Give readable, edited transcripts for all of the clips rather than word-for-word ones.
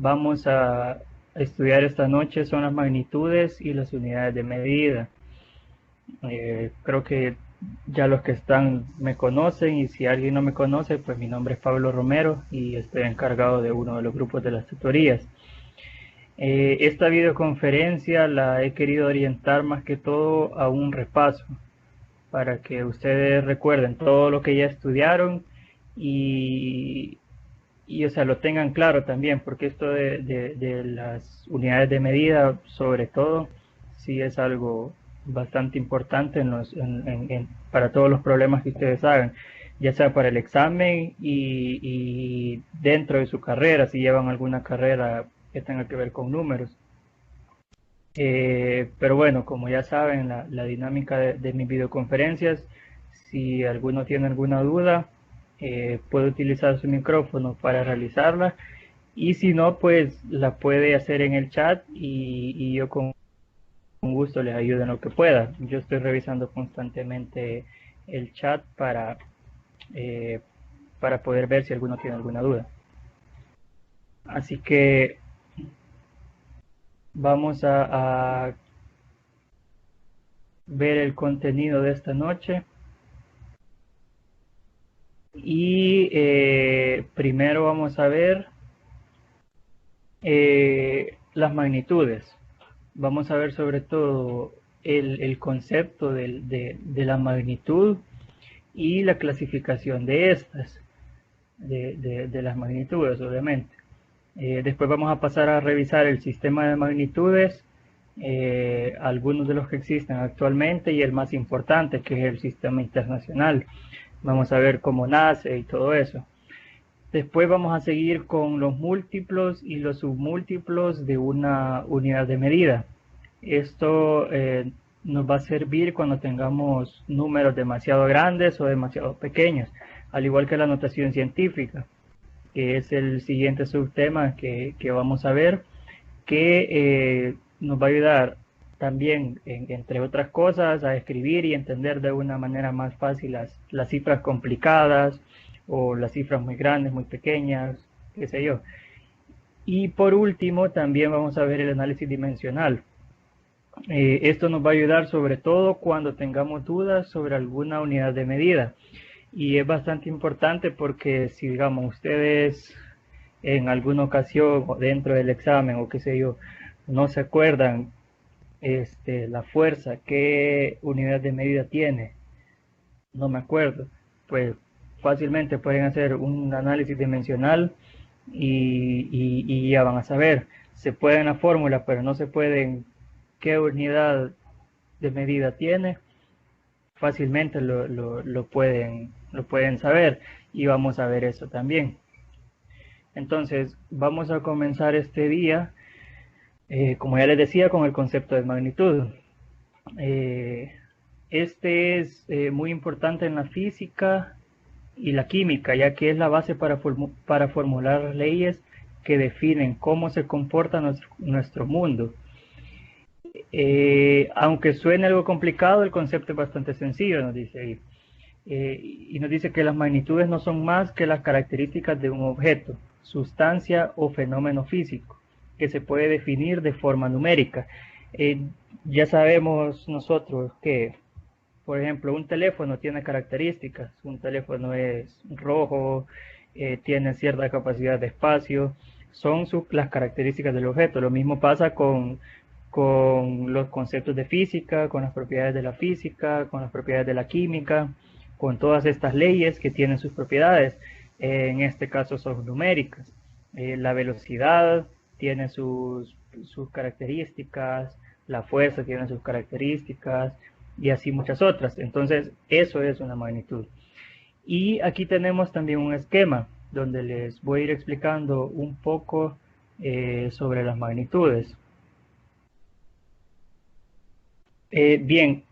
vamos a estudiar esta noche son las magnitudes y las unidades de medida. Creo que ya los que están me conocen, y si alguien no me conoce, pues mi nombre es Pablo Romero y estoy encargado de uno de los grupos de las tutorías. Esta videoconferencia la he querido orientar más que todo a un repaso, para que ustedes recuerden todo lo que ya estudiaron y, o sea, lo tengan claro también, porque esto de las unidades de medida, sobre todo, sí es algo bastante importante para todos los problemas que ustedes hagan, ya sea para el examen y dentro de su carrera, si llevan alguna carrera que tenga que ver con números. Pero bueno, como ya saben, la dinámica de mis videoconferencias, si alguno tiene alguna duda, puede utilizar su micrófono para realizarla, y si no, pues la puede hacer en el chat y yo con gusto les ayudo en lo que pueda. Yo estoy revisando constantemente el chat eh, para poder ver si alguno tiene alguna duda. Así que vamos a ver el contenido de esta noche. Y primero vamos a ver las magnitudes. Vamos a ver sobre todo el concepto de la magnitud y la clasificación de estas, de las magnitudes, obviamente. Después vamos a pasar a revisar el sistema de magnitudes, algunos de los que existen actualmente y el más importante, que es el sistema internacional. Vamos a ver cómo nace y todo eso. Después vamos a seguir con los múltiplos y los submúltiplos de una unidad de medida. Esto nos va a servir cuando tengamos números demasiado grandes o demasiado pequeños, al igual que la notación científica, que es el siguiente subtema que vamos a ver, que nos va a ayudar también, entre otras cosas, a escribir y entender de una manera más fácil las cifras complicadas o las cifras muy grandes, muy pequeñas, qué sé yo. Y por último, también vamos a ver el análisis dimensional. Esto nos va a ayudar sobre todo cuando tengamos dudas sobre alguna unidad de medida. Y es bastante importante porque si, digamos, ustedes en alguna ocasión o dentro del examen o qué sé yo, no se acuerdan la fuerza, qué unidad de medida tiene, no me acuerdo, pues fácilmente pueden hacer un análisis dimensional y ya van a saber. Se puede en la fórmula, pero no se pueden qué unidad de medida tiene, fácilmente lo pueden saber, y vamos a ver eso también. Entonces vamos a comenzar este día, como ya les decía, con el concepto de magnitud. Este es muy importante en la física y la química, ya que es la base para formular leyes que definen cómo se comporta nuestro mundo. Aunque suene algo complicado, el concepto es bastante sencillo, nos dice ahí. Y nos dice que las magnitudes no son más que las características de un objeto, sustancia o fenómeno físico, que se puede definir de forma numérica. Ya sabemos nosotros que, por ejemplo, un teléfono tiene características. Un teléfono es rojo, tiene cierta capacidad de espacio, son las características del objeto. Lo mismo pasa con los conceptos de física, con las propiedades de la física, con las propiedades de la química, con todas estas leyes que tienen sus propiedades. En este caso son numéricas. La velocidad tiene sus características, la fuerza tiene sus características y así muchas otras. Entonces, eso es una magnitud. Y aquí tenemos también un esquema donde les voy a ir explicando un poco sobre las magnitudes. Bien,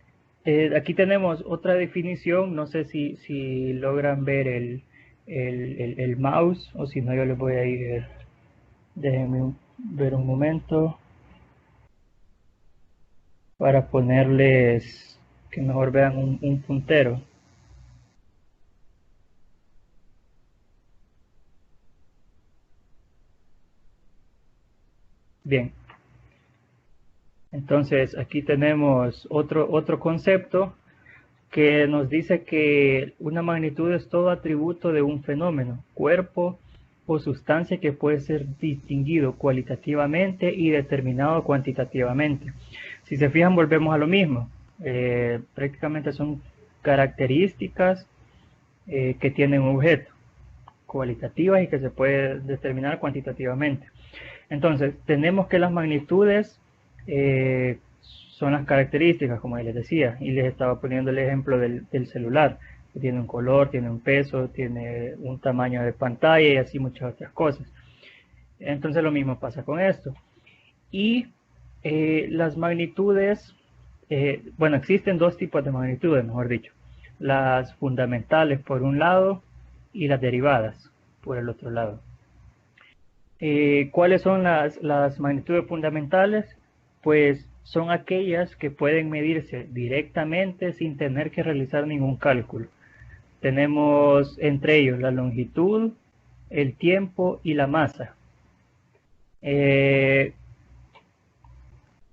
aquí tenemos otra definición. No sé si logran ver el mouse, o si no yo les voy a ir, déjenme ver un momento para ponerles que mejor vean un puntero. Bien, entonces aquí tenemos otro concepto que nos dice que una magnitud es todo atributo de un fenómeno, cuerpo o sustancia que puede ser distinguido cualitativamente y determinado cuantitativamente. Si se fijan, volvemos a lo mismo. Prácticamente son características que tienen un objeto, cualitativas y que se puede determinar cuantitativamente. Entonces, tenemos que las magnitudes son las características, como les decía, y les estaba poniendo el ejemplo del celular, que tiene un color, tiene un peso, tiene un tamaño de pantalla y así muchas otras cosas. Entonces lo mismo pasa con esto. Y las magnitudes, bueno, existen dos tipos de magnitudes, mejor dicho. Las fundamentales por un lado y las derivadas por el otro lado. ¿Cuáles son las magnitudes fundamentales? Pues son aquellas que pueden medirse directamente sin tener que realizar ningún cálculo. Tenemos entre ellos la longitud, el tiempo y la masa.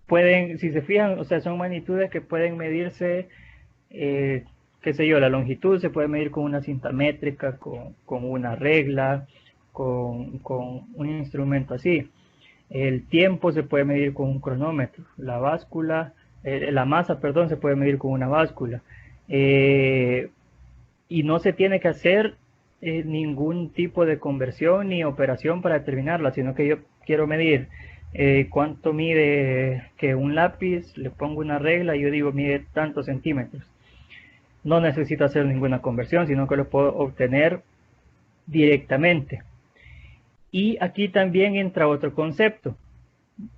Pueden, si se fijan, o sea, son magnitudes que pueden medirse, qué sé yo, la longitud se puede medir con una cinta métrica, con una regla, con un instrumento así. El tiempo se puede medir con un cronómetro. La báscula, la masa, perdón, se puede medir con una báscula. Y no se tiene que hacer ningún tipo de conversión ni operación para determinarla, sino que yo quiero medir cuánto mide que un lápiz, le pongo una regla y yo digo mide tantos centímetros. No necesito hacer ninguna conversión, sino que lo puedo obtener directamente. Y aquí también entra otro concepto.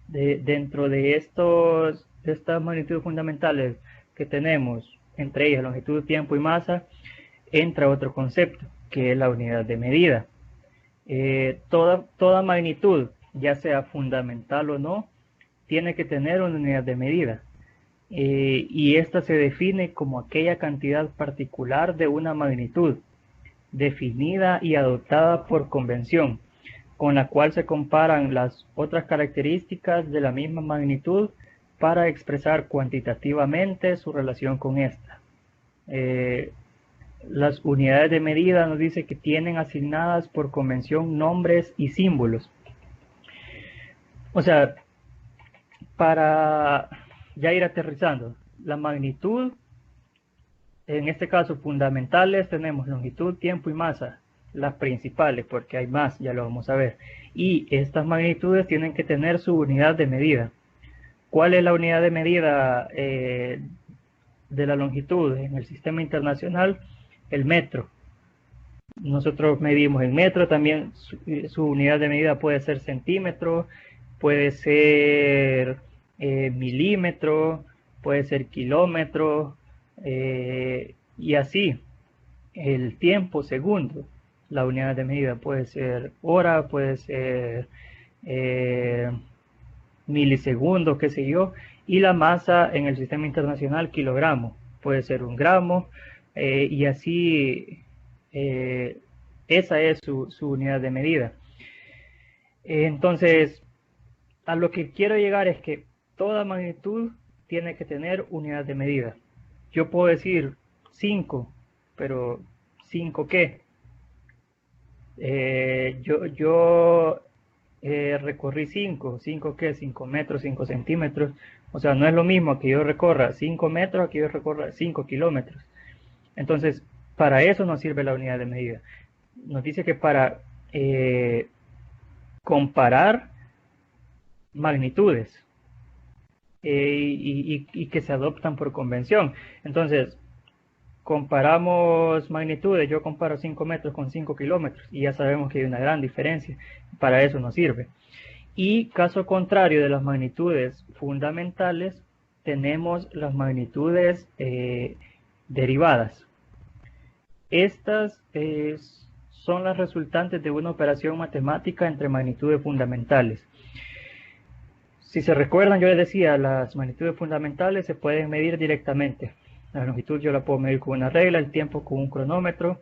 Dentro de estas magnitudes fundamentales que tenemos, entre ellas longitud, tiempo y masa, entra otro concepto, que es la unidad de medida. Toda magnitud, ya sea fundamental o no, tiene que tener una unidad de medida. Y esta se define como aquella cantidad particular de una magnitud, definida y adoptada por convención, con la cual se comparan las otras características de la misma magnitud para expresar cuantitativamente su relación con esta. Las unidades de medida nos dice que tienen asignadas por convención nombres y símbolos. O sea, para ya ir aterrizando, la magnitud, en este caso fundamentales, tenemos longitud, tiempo y masa, las principales, porque hay más, ya lo vamos a ver. Y estas magnitudes tienen que tener su unidad de medida. ¿Cuál es la unidad de medida de la longitud en el sistema internacional? El metro. Nosotros medimos en metro, también su unidad de medida puede ser centímetro, puede ser milímetro, puede ser kilómetro, y así. El tiempo, segundo, la unidad de medida puede ser hora, puede ser milisegundos, qué sé yo, y la masa en el sistema internacional, kilogramo, puede ser un gramo, y así esa es su unidad de medida. Entonces, a lo que quiero llegar es que toda magnitud tiene que tener unidad de medida. Yo puedo decir 5, pero ¿5 qué? Yo recorrí 5 qué, 5 metros, 5 centímetros. O sea, no es lo mismo que yo recorra 5 metros que yo recorra 5 kilómetros. Entonces, para eso nos sirve la unidad de medida. Nos dice que para comparar magnitudes y que se adoptan por convención. Entonces, comparamos magnitudes, yo comparo 5 metros con 5 kilómetros y ya sabemos que hay una gran diferencia. Para eso nos sirve. Y caso contrario de las magnitudes fundamentales, tenemos las magnitudes derivadas. Estas son las resultantes de una operación matemática entre magnitudes fundamentales. Si se recuerdan, yo les decía, las magnitudes fundamentales se pueden medir directamente. La longitud yo la puedo medir con una regla, el tiempo con un cronómetro,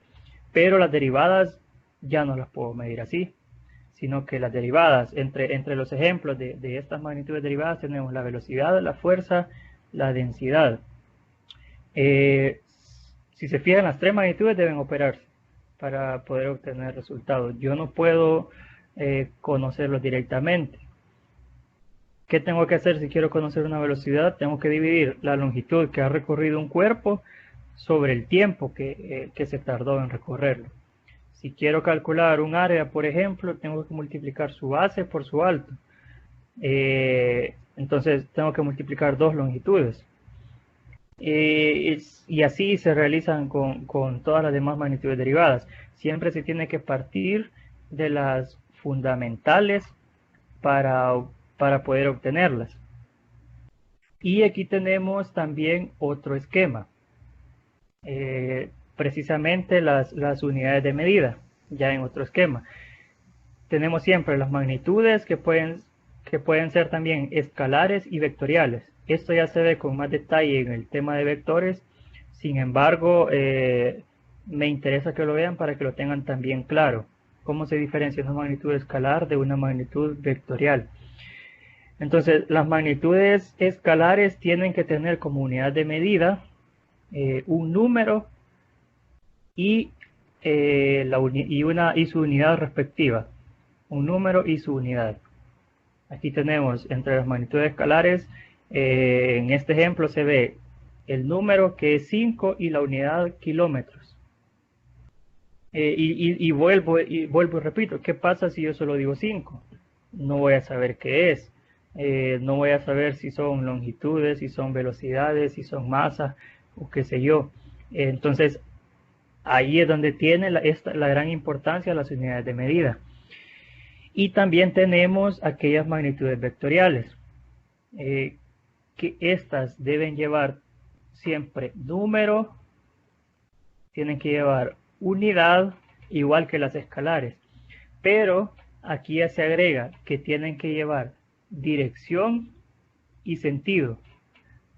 pero las derivadas ya no las puedo medir así, sino que las derivadas. Entre los ejemplos de estas magnitudes derivadas tenemos la velocidad, la fuerza, la densidad. Si se fijan, las tres magnitudes deben operarse para poder obtener resultados. Yo no puedo conocerlos directamente. ¿Qué tengo que hacer si quiero conocer una velocidad? Tengo que dividir la longitud que ha recorrido un cuerpo sobre el tiempo que se tardó en recorrerlo. Si quiero calcular un área, por ejemplo, tengo que multiplicar su base por su alto. Entonces tengo que multiplicar dos longitudes. Y así se realizan con todas las demás magnitudes derivadas. Siempre se tiene que partir de las fundamentales para poder obtenerlas. Y aquí tenemos también otro esquema. Precisamente las unidades de medida, ya en otro esquema. Tenemos siempre las magnitudes que pueden ser también escalares y vectoriales. Esto ya se ve con más detalle en el tema de vectores. Sin embargo, me interesa que lo vean para que lo tengan también claro. Cómo se diferencia una magnitud escalar de una magnitud vectorial. Entonces, las magnitudes escalares tienen que tener como unidad de medida un número y su unidad respectiva. Un número y su unidad. Aquí tenemos entre las magnitudes escalares, en este ejemplo se ve el número que es 5 y la unidad kilómetros. Vuelvo y repito, ¿qué pasa si yo solo digo 5? No voy a saber qué es. No voy a saber si son longitudes, si son velocidades, si son masas o qué sé yo. Entonces, ahí es donde tiene la gran importancia las unidades de medida. Y también tenemos aquellas magnitudes vectoriales, que estas deben llevar siempre número, tienen que llevar unidad, igual que las escalares. Pero aquí ya se agrega que tienen que llevar dirección y sentido.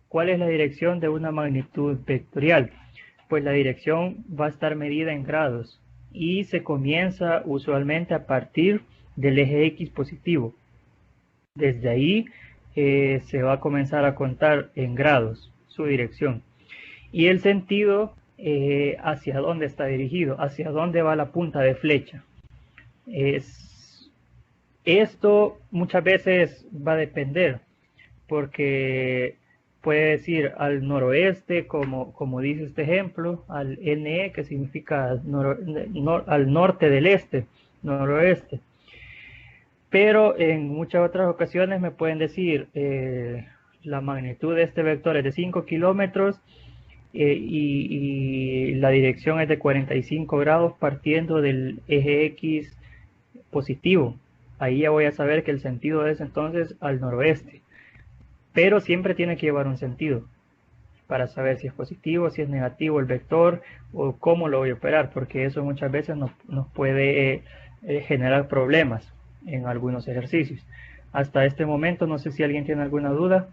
¿Cuál es la dirección de una magnitud vectorial? Pues la dirección va a estar medida en grados y se comienza usualmente a partir del eje X positivo. Desde ahí se va a comenzar a contar en grados su dirección. Y el sentido, hacia dónde está dirigido, hacia dónde va la punta de flecha. Esto muchas veces va a depender, porque puede decir al noroeste, como dice este ejemplo, al NE, que significa al norte del este, noroeste. Pero en muchas otras ocasiones me pueden decir la magnitud de este vector es de 5 kilómetros y la dirección es de 45 grados partiendo del eje X positivo. Ahí ya voy a saber que el sentido es entonces al noroeste. Pero siempre tiene que llevar un sentido para saber si es positivo, si es negativo el vector o cómo lo voy a operar, porque eso muchas veces nos puede generar problemas en algunos ejercicios. Hasta este momento no sé si alguien tiene alguna duda.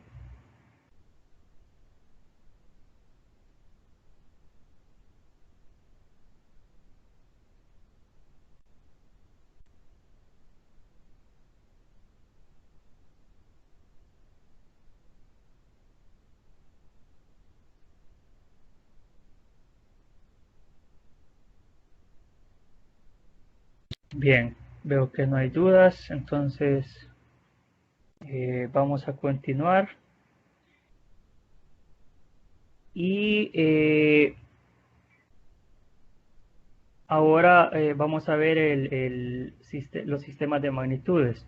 Bien, veo que no hay dudas, entonces vamos a continuar. Y ahora vamos a ver los sistemas de magnitudes.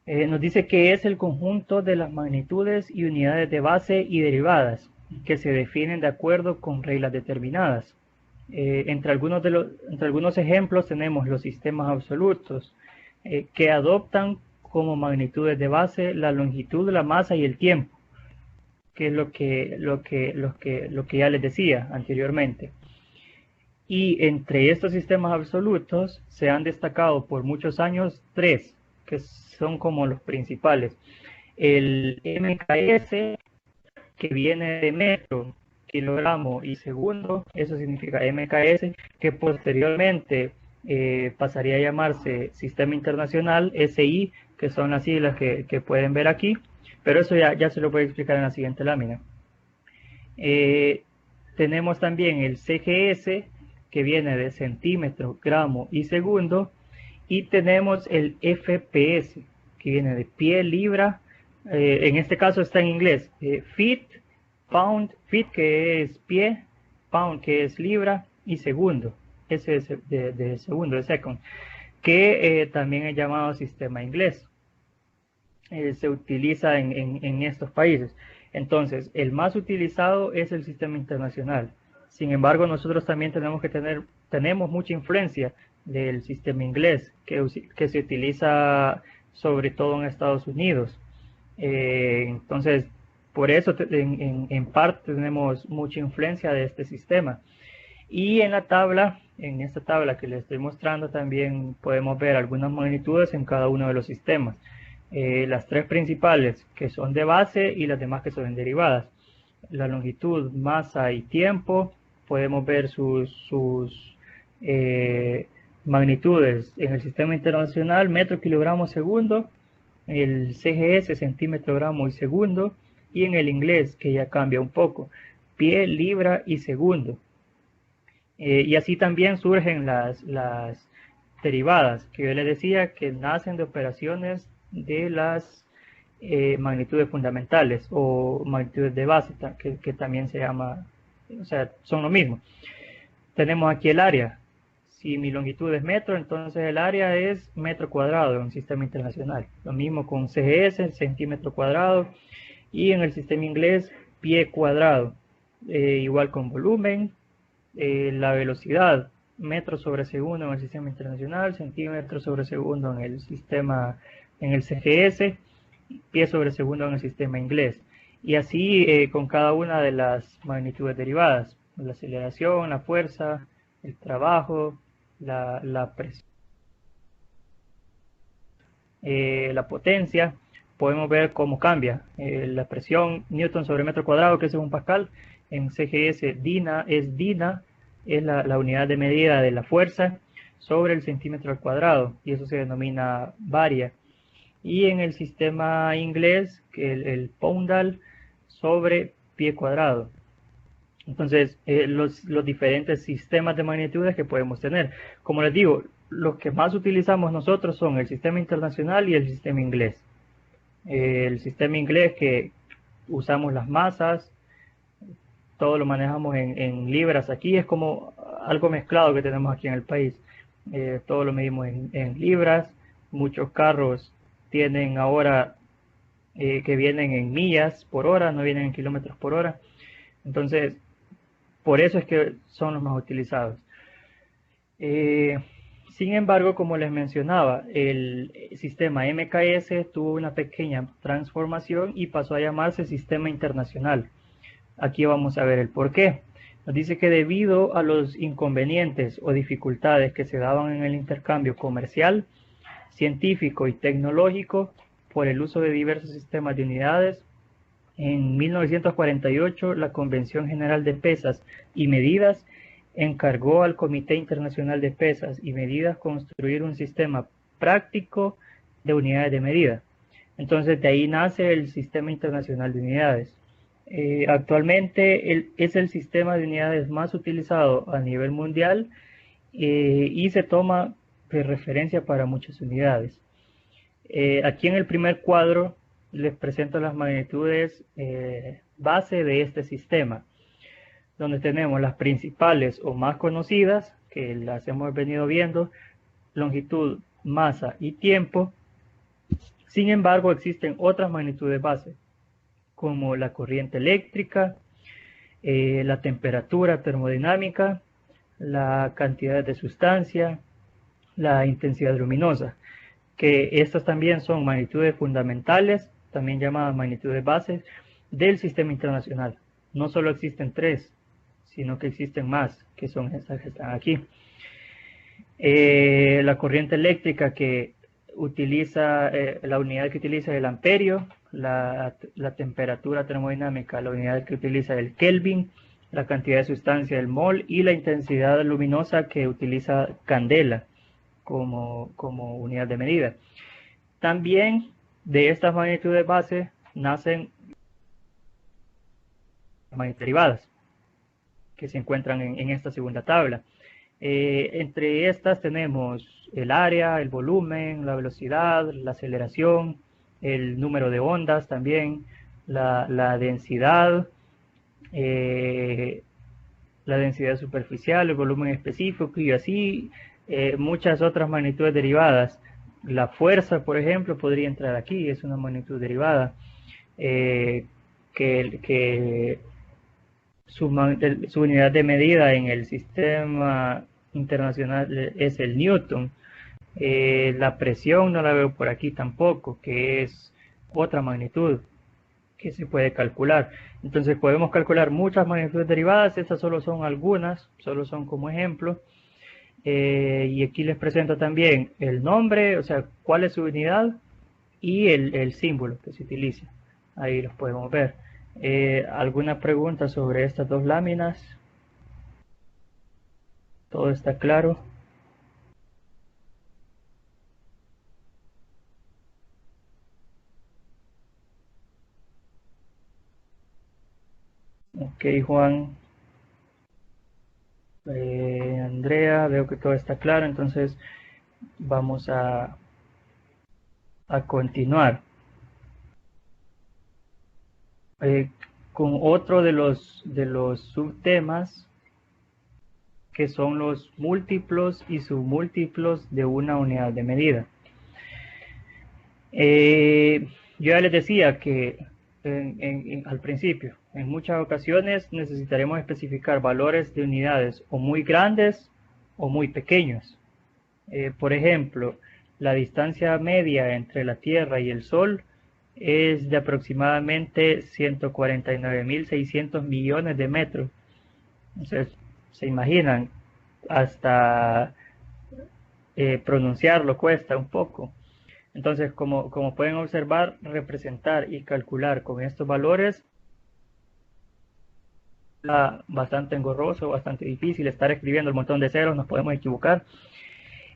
Nos dice que es el conjunto de las magnitudes y unidades de base y derivadas que se definen de acuerdo con reglas determinadas. Entre algunos ejemplos tenemos los sistemas absolutos que adoptan como magnitudes de base la longitud, la masa y el tiempo, que es lo que ya les decía anteriormente. Y entre estos sistemas absolutos se han destacado por muchos años tres, que son como los principales. El MKS, que viene de metro, kilogramo y segundo, eso significa MKS, que posteriormente pasaría a llamarse Sistema Internacional, SI, que son las siglas que pueden ver aquí, pero eso ya se lo voy a explicar en la siguiente lámina. Tenemos también el CGS, que viene de centímetro, gramo y segundo, y tenemos el FPS, que viene de pie, libra, en este caso está en inglés, feet, pound, feet que es pie, pound que es libra, y segundo, ese es de segundo, de second, que también es llamado sistema inglés. Se utiliza en estos países. Entonces, el más utilizado es el sistema internacional. Sin embargo, nosotros también tenemos mucha influencia del sistema inglés, que se utiliza sobre todo en Estados Unidos. Entonces, por eso en parte tenemos mucha influencia de este sistema. Y en esta tabla que les estoy mostrando, también podemos ver algunas magnitudes en cada uno de los sistemas. Las tres principales, que son de base, y las demás que son derivadas. La longitud, masa y tiempo, podemos ver sus magnitudes en el sistema internacional: metro, kilogramo, segundo; el CGS, centímetro, gramo y segundo; y en el inglés, que ya cambia un poco, pie, libra y segundo. Y así también surgen las derivadas, que yo les decía que nacen de operaciones de las magnitudes fundamentales o magnitudes de base, que también se llama, o sea, son lo mismo. Tenemos aquí el área. Si mi longitud es metro, entonces el área es metro cuadrado en un sistema internacional. Lo mismo con CGS, centímetro cuadrado, y en el sistema inglés, pie cuadrado. Igual con volumen, la velocidad, metros sobre segundo en el sistema internacional, centímetros sobre segundo en el CGS, pie sobre segundo en el sistema inglés. Y así con cada una de las magnitudes derivadas: la aceleración, la fuerza, el trabajo, la presión, la potencia. Podemos ver cómo cambia. La presión, Newton sobre metro cuadrado, que es un pascal. En CGS, DINA es la unidad de medida de la fuerza sobre el centímetro al cuadrado, y eso se denomina varia. Y en el sistema inglés, que el poundal sobre pie cuadrado. Entonces, los diferentes sistemas de magnitudes que podemos tener. Como les digo, los que más utilizamos nosotros son el sistema internacional y el sistema inglés. El sistema inglés, que usamos las masas, todo lo manejamos en libras. Aquí es como algo mezclado que tenemos aquí en el país. Todo lo medimos en libras. Muchos carros tienen ahora que vienen en millas por hora, no vienen en kilómetros por hora. Entonces, por eso es que son los más utilizados. Sin embargo, como les mencionaba, el sistema MKS tuvo una pequeña transformación y pasó a llamarse Sistema Internacional. Aquí vamos a ver el por qué. Nos dice que debido a los inconvenientes o dificultades que se daban en el intercambio comercial, científico y tecnológico por el uso de diversos sistemas de unidades, en 1948 la Convención General de Pesas y Medidas encargó al Comité Internacional de Pesas y Medidas construir un sistema práctico de unidades de medida. Entonces de ahí nace el Sistema Internacional de Unidades. Actualmente es el sistema de unidades más utilizado a nivel mundial y se toma de referencia para muchas unidades. Aquí en el primer cuadro les presento las magnitudes base de este sistema, donde tenemos las principales o más conocidas, que las hemos venido viendo: longitud, masa y tiempo. Sin embargo, existen otras magnitudes base, como la corriente eléctrica, la temperatura termodinámica, la cantidad de sustancia, la intensidad luminosa, que estas también son magnitudes fundamentales, también llamadas magnitudes bases del sistema internacional. No solo existen tres, sino que existen más, que son estas que están aquí. La corriente eléctrica, que utiliza, la unidad que utiliza es el amperio; la temperatura termodinámica, la unidad que utiliza el Kelvin; la cantidad de sustancia del mol y la intensidad luminosa que utiliza candela como unidad de medida. También de estas magnitudes base nacen magnitudes derivadas que se encuentran en esta segunda tabla. Entre estas tenemos el área, el volumen, la velocidad, la aceleración, el número de ondas también, la densidad, superficial, el volumen específico y así muchas otras magnitudes derivadas. La fuerza, por ejemplo, podría entrar aquí, es una magnitud derivada, que su unidad de medida en el sistema internacional es el Newton. La presión no la veo por aquí tampoco, que es otra magnitud que se puede calcular. Entonces podemos calcular muchas magnitudes derivadas, estas solo son algunas, solo son como ejemplo. Y aquí les presento también el nombre, o sea, cuál es su unidad y el símbolo que se utiliza. Ahí los podemos ver. ¿Alguna pregunta sobre estas dos láminas? ¿Todo está claro? Ok, Juan. Andrea, veo que todo está claro, entonces vamos a continuar con otro de los subtemas, que son los múltiplos y submúltiplos de una unidad de medida. Yo ya les decía que al principio, en muchas ocasiones necesitaremos especificar valores de unidades o muy grandes o muy pequeños. Por ejemplo, la distancia media entre la Tierra y el Sol es de aproximadamente 149.600 millones de metros. Entonces, se imaginan, hasta pronunciarlo cuesta un poco. Entonces, como pueden observar, representar y calcular con estos valores es bastante engorroso, bastante difícil. Estar escribiendo un montón de ceros, nos podemos equivocar.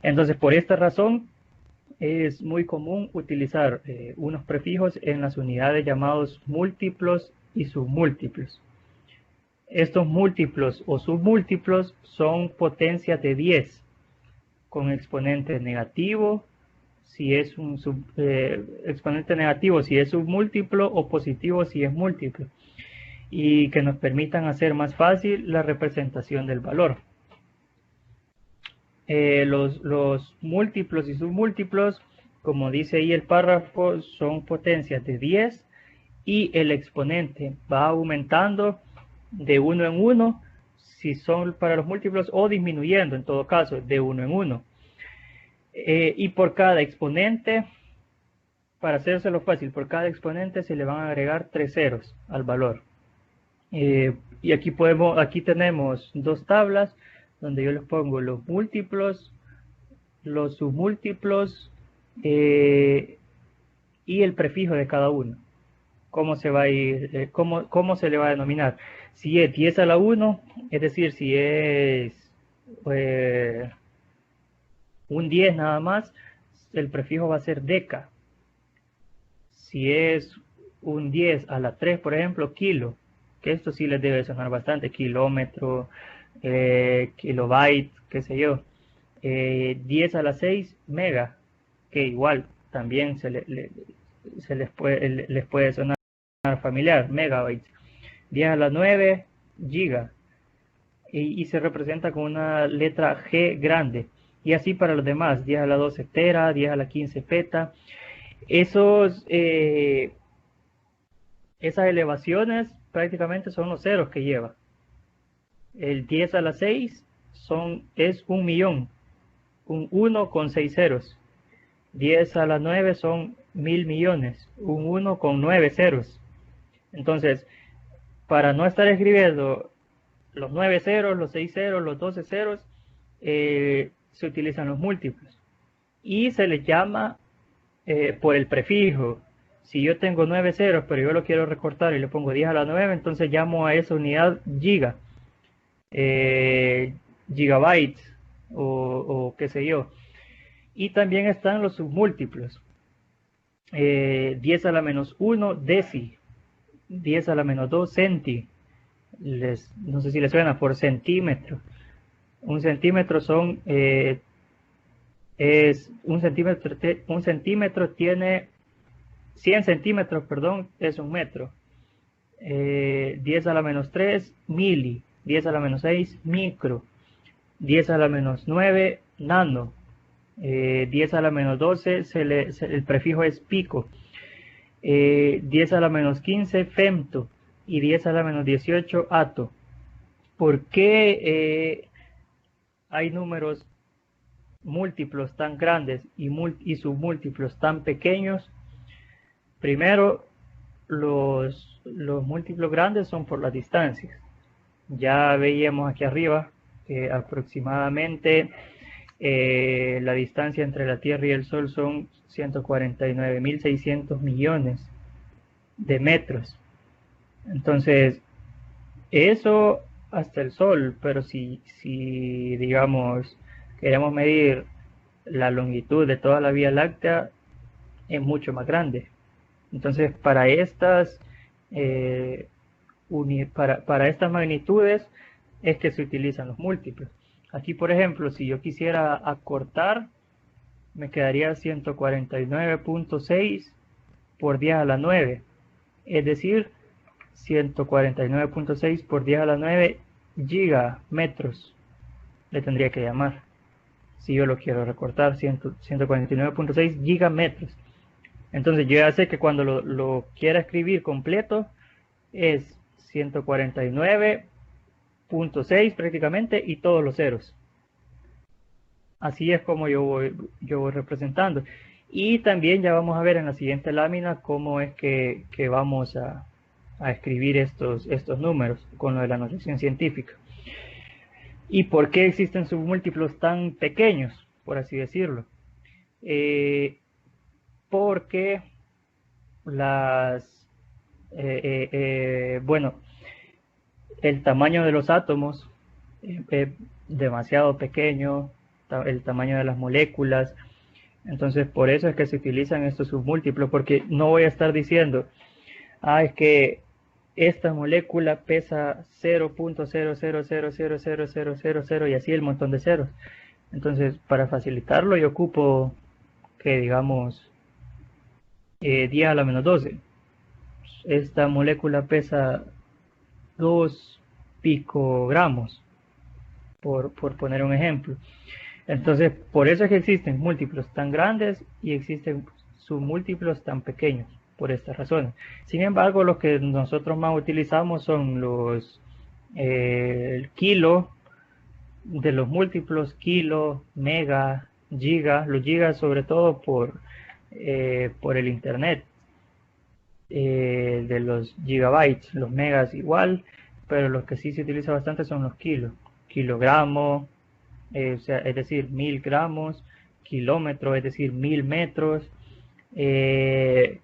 Entonces, por esta razón, es muy común utilizar unos prefijos en las unidades llamados múltiplos y submúltiplos. Estos múltiplos o submúltiplos son potencias de 10 con exponente negativo, si es un exponente negativo si es submúltiplo, o positivo si es múltiplo, y que nos permitan hacer más fácil la representación del valor. Los múltiplos y submúltiplos, como dice ahí el párrafo, son potencias de 10 y el exponente va aumentando de 1 en 1 si son para los múltiplos, o disminuyendo en todo caso de 1 en 1. Y por cada exponente, para hacérselo fácil, por cada exponente se le van a agregar 3 ceros al valor. Y aquí tenemos dos tablas donde yo les pongo los múltiplos, los submúltiplos y el prefijo de cada uno. ¿Cómo se va a ir? ¿Cómo se le va a denominar? Si es 10 a la 1, es decir, si es un 10 nada más, el prefijo va a ser deca. Si es un 10 a la 3, por ejemplo, kilo, que esto sí les debe sonar bastante, kilómetro, kilobyte, qué sé yo. 10 a la 6, mega, que igual también les puede sonar familiar, megabytes. 10 a la 9, giga, y se representa con una letra G grande. Y así para los demás, 10 a la 12 tera, 10 a la 15 peta. Esas elevaciones prácticamente son los ceros que lleva. El 10 a la 6 es 1.000.000, un 1 con 6 ceros. 10 a la 9 son 1.000 millones, un 1 con 9 ceros. Entonces, para no estar escribiendo los 9 ceros, los 6 ceros, los 12 ceros, se utilizan los múltiplos. Y se les llama por el prefijo. Si yo tengo 9 ceros, pero yo lo quiero recortar y le pongo 10 a la 9, entonces llamo a esa unidad giga. eh, gigabytes o qué sé yo. Y también están los submúltiplos. 10 a la menos 1 deci, 10 a la menos 2 centi. No sé si les suena por centímetro. Un centímetro es un centímetro tiene 100 centímetros, perdón, es un metro. 10 a la menos 3 mili, 10 a la menos 6 micro, 10 a la menos 9 nano, 10 a la menos 12 el prefijo es pico, 10 a la menos 15 femto y 10 a la menos 18 ato. ¿Por qué hay números múltiplos tan grandes y submúltiplos tan pequeños? Primero, los múltiplos grandes son por las distancias. Ya veíamos aquí arriba que aproximadamente la distancia entre la Tierra y el Sol son 149.600 millones de metros. Entonces, eso hasta el Sol, pero si digamos queremos medir la longitud de toda la Vía Láctea, es mucho más grande. Entonces, para estas para estas magnitudes es que se utilizan los múltiplos. Aquí, por ejemplo, si yo quisiera acortar, me quedaría 149.6 por 10 a la 9. Es decir, 149.6 por 10 a la 9 gigametros le tendría que llamar. Si yo lo quiero recortar, 149.6 gigametros. Entonces yo ya sé que cuando lo quiera escribir completo es 149.6 prácticamente y todos los ceros. Así es como yo voy representando. Y también ya vamos a ver en la siguiente lámina cómo es que vamos a escribir estos números con lo de la notación científica. ¿Y por qué existen submúltiplos tan pequeños, por así decirlo? Porque bueno, el tamaño de los átomos es demasiado pequeño, el tamaño de las moléculas. Entonces, por eso es que se utilizan estos submúltiplos, porque no voy a estar diciendo, es que esta molécula pesa 0.00000000 y así el montón de ceros. Entonces, para facilitarlo, yo ocupo que digamos 10 a la menos 12. Esta molécula pesa 2 picogramos, por poner un ejemplo. Entonces, por eso es que existen múltiplos tan grandes y existen submúltiplos tan pequeños, por estas razones. Sin embargo, los que nosotros más utilizamos son el kilo, de los múltiplos kilo, mega, giga, los gigas sobre todo por el internet, de los gigabytes, los megas igual, pero los que sí se utiliza bastante son los kilos, kilogramo, es decir, 1000 gramos, kilómetro, es decir, 1000 metros, ¿qué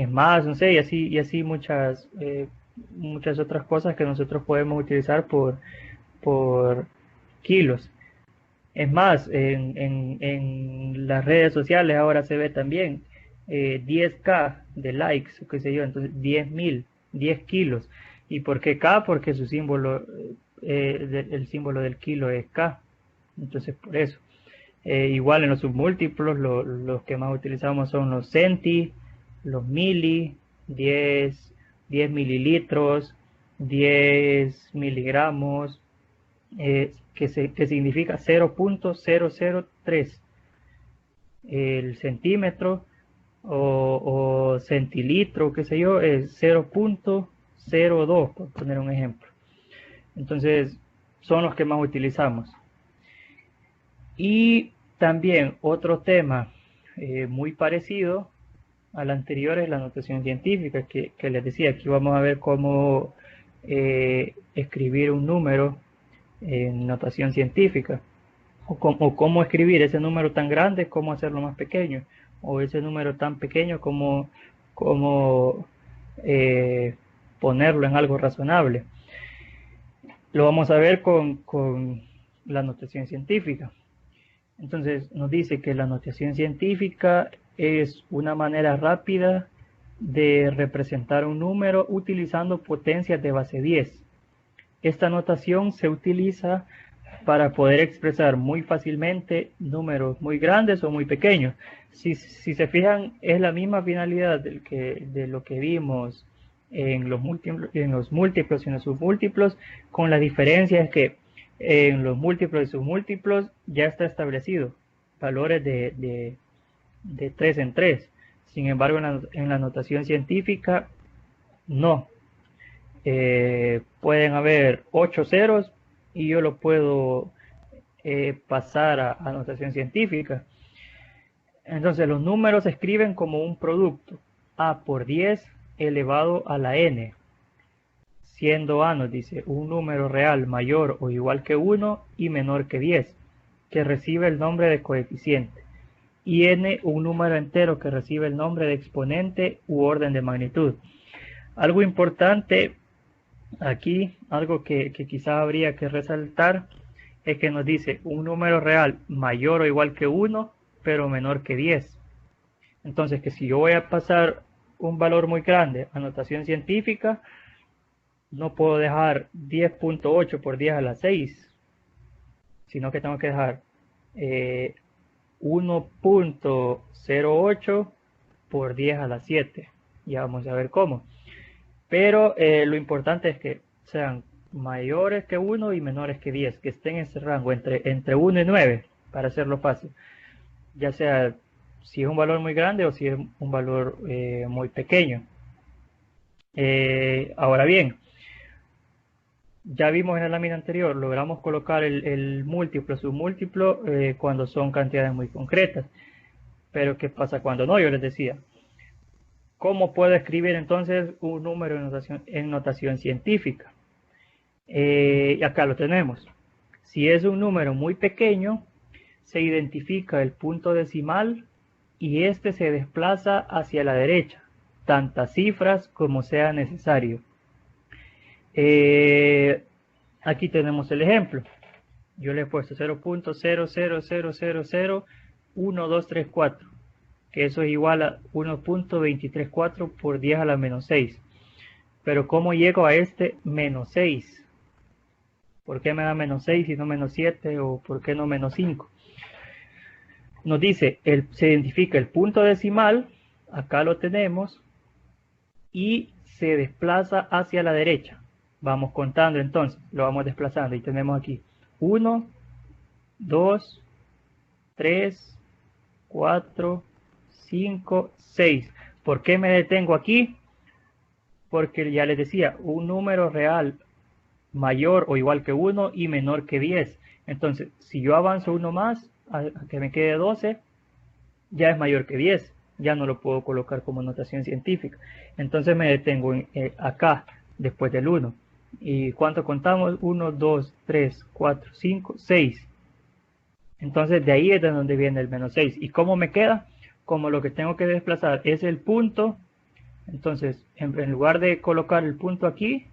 más? No sé, y así muchas otras cosas que nosotros podemos utilizar por kilos. Es más, en las redes sociales ahora se ve también 10K de likes, o qué sé yo, entonces 10.000, 10 kilos. ¿Y por qué K? Porque su símbolo, el símbolo del kilo es K. Entonces, por eso. Igual en los submúltiplos, los que más utilizamos son los centi, los mili, 10 mililitros, 10 miligramos, que significa 0.003. El centímetro o centilitro, qué sé yo, es 0.02, por poner un ejemplo. Entonces, son los que más utilizamos. Y también otro tema muy parecido al anterior es la notación científica, que les decía. Aquí vamos a ver cómo escribir un número en notación científica, o cómo escribir ese número tan grande, cómo hacerlo más pequeño, o ese número tan pequeño, cómo ponerlo en algo razonable. Lo vamos a ver con la notación científica. Entonces nos dice que la notación científica es una manera rápida de representar un número utilizando potencias de base 10. Esta notación se utiliza para poder expresar muy fácilmente números muy grandes o muy pequeños. Si se fijan, es la misma finalidad de lo que vimos en los múltiplos y en los submúltiplos, con la diferencia es que en los múltiplos y submúltiplos ya está establecido valores de 3 en 3. Sin embargo, en la notación científica, no. Pueden haber 8 ceros y yo lo puedo pasar a notación científica. Entonces los números se escriben como un producto, a por 10 elevado a la n, siendo a, nos dice, un número real mayor o igual que 1 y menor que 10, que recibe el nombre de coeficiente, y n un número entero que recibe el nombre de exponente u orden de magnitud. Algo importante aquí, algo que quizá habría que resaltar, es que nos dice un número real mayor o igual que 1, pero menor que 10. Entonces, que si yo voy a pasar un valor muy grande a notación científica, no puedo dejar 10.8 por 10 a la 6, sino que tengo que dejar 1.08 por 10 a la 7. Ya vamos a ver cómo. Pero lo importante es que sean mayores que 1 y menores que 10, que estén en ese rango entre 1 y 9, para hacerlo fácil. Ya sea si es un valor muy grande o si es un valor muy pequeño. Ahora bien, ya vimos en la lámina anterior, logramos colocar el múltiplo, submúltiplo, cuando son cantidades muy concretas. Pero ¿qué pasa cuando no? Yo les decía, ¿cómo puedo escribir entonces un número en notación científica? Acá lo tenemos. Si es un número muy pequeño, se identifica el punto decimal y este se desplaza hacia la derecha, tantas cifras como sea necesario. Aquí tenemos el ejemplo. Yo le he puesto 0.000001,234, que eso es igual a 1.234 por 10 a la menos 6. Pero ¿cómo llego a este menos 6? ¿Por qué me da menos 6 y no menos 7? ¿O por qué no menos 5? Nos dice, se identifica el punto decimal, acá lo tenemos, y se desplaza hacia la derecha. Vamos contando entonces, lo vamos desplazando y tenemos aquí 1, 2, 3, 4, 5, 6. ¿Por qué me detengo aquí? Porque ya les decía, un número real mayor o igual que 1 y menor que 10. Entonces, si yo avanzo uno más, a que me quede 12, ya es mayor que 10. Ya no lo puedo colocar como notación científica. Entonces me detengo acá, después del 1. ¿Y cuánto contamos? 1, 2, 3, 4, 5, 6. Entonces de ahí es de donde viene el menos 6. ¿Y cómo me queda? Como lo que tengo que desplazar es el punto, entonces en lugar de colocar el punto aquí,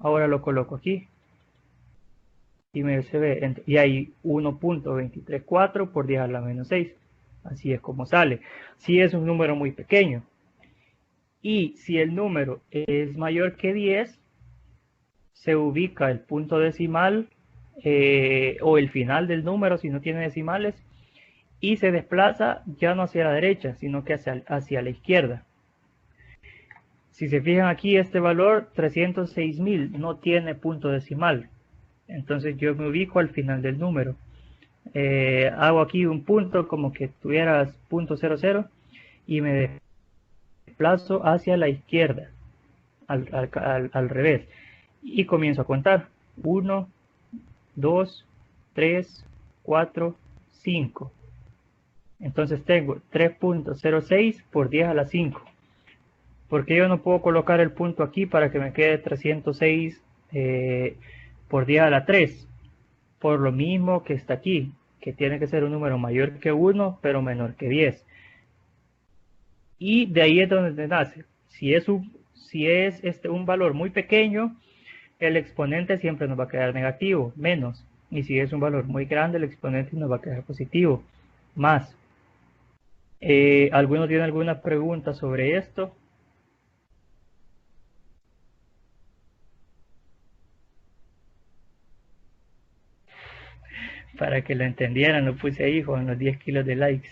ahora lo coloco aquí. Y se ve, y hay 1.234 por 10 a la menos 6. Así es como sale. Si es un número muy pequeño. Y si el número es mayor que 10, se ubica el punto decimal o el final del número si no tiene decimales y se desplaza ya no hacia la derecha, sino que hacia la izquierda. Si se fijan aquí, este valor 306.000 no tiene punto decimal. Entonces yo me ubico al final del número. Hago aquí un punto como que tuvieras punto 00 y me desplazo hacia la izquierda, al revés. Y comienzo a contar. 1, 2, 3, 4, 5. Entonces tengo 3.06 por 10 a la 5. Porque yo no puedo colocar el punto aquí para que me quede 306 por 10 a la 3. Por lo mismo que está aquí, que tiene que ser un número mayor que 1, pero menor que 10. Y de ahí es donde nace. Si es un valor muy pequeño, el exponente siempre nos va a quedar negativo, menos. Y si es un valor muy grande, el exponente nos va a quedar positivo, más. ¿Alguno tiene alguna pregunta sobre esto? Para que lo entendieran, lo puse ahí con los 10 kilos de likes.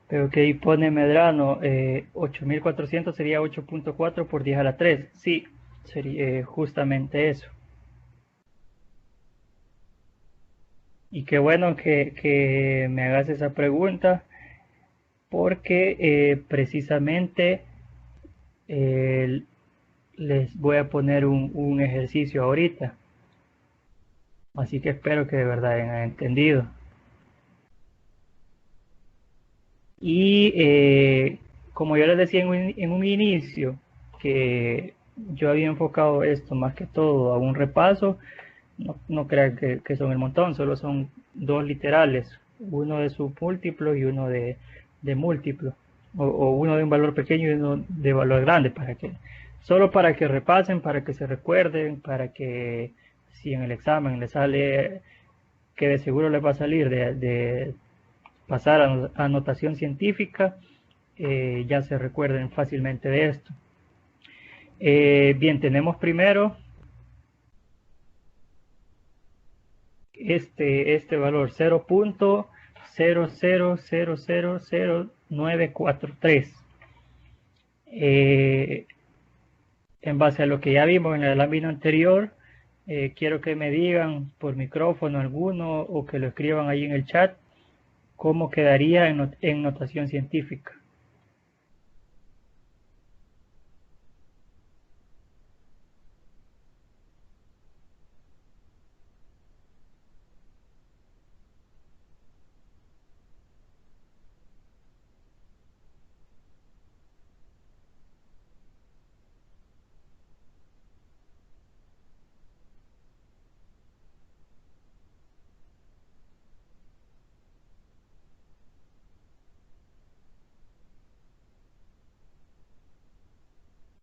Pero que ahí pone Medrano, 8400 sería 8.4 por 10 a la 3. Sí, sería justamente eso. Y qué bueno que me hagas esa pregunta, porque precisamente eh, les voy a poner un ejercicio ahorita. Así que espero que de verdad hayan entendido. Y como yo les decía en un inicio, que yo había enfocado esto más que todo a un repaso, no crean que son el montón, solo son dos literales, uno de submúltiplo y uno de múltiplo, o uno de un valor pequeño y uno de valor grande, solo para que repasen, para que se recuerden, para que si en el examen les sale, que de seguro les va a salir de pasar a notación científica, ya se recuerden fácilmente de esto. Bien, tenemos primero este valor 0.000000943. En base a lo que ya vimos en el lámina anterior, quiero que me digan por micrófono alguno o que lo escriban ahí en el chat cómo quedaría en notación científica.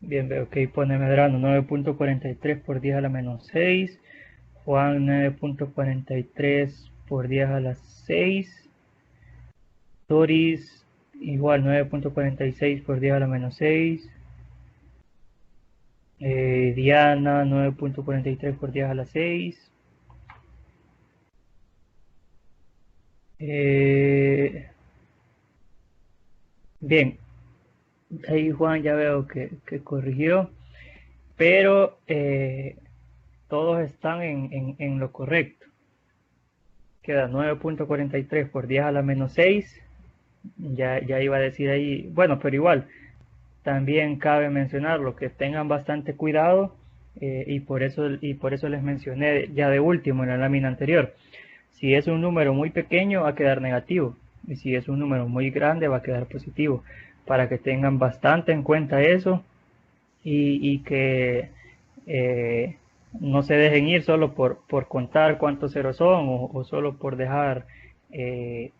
Bien, veo que pone Medrano 9.43 por 10 a la menos 6. Juan 9.43 por 10 a las 6. Doris igual 9.46 por 10 a la menos 6. Diana 9.43 por 10 a las 6. Bien, ahí Juan ya veo que corrigió, pero todos están en lo correcto. Queda 9.43 por 10 a la menos 6. Ya iba a decir ahí, bueno, pero igual, también cabe mencionarlo, que tengan bastante cuidado y por eso les mencioné ya de último en la lámina anterior. Si es un número muy pequeño va a quedar negativo y si es un número muy grande va a quedar positivo, para que tengan bastante en cuenta eso y que no se dejen ir solo por contar cuántos ceros son o solo por dejar eh,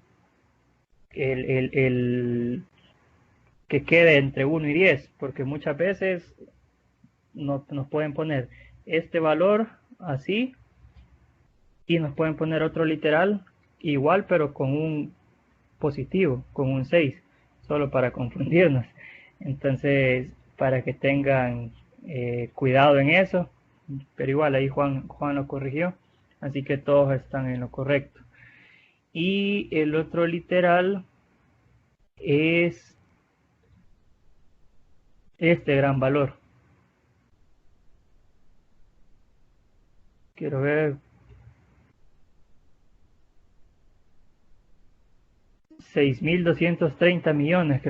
el que quede entre 1 y 10, porque muchas veces nos pueden poner este valor así y nos pueden poner otro literal igual pero con un positivo, con un 6 solo para confundirnos. Entonces, para que tengan cuidado en eso, pero igual ahí Juan lo corrigió, así que todos están en lo correcto. Y el otro literal es este gran valor. Quiero ver, 6.230 millones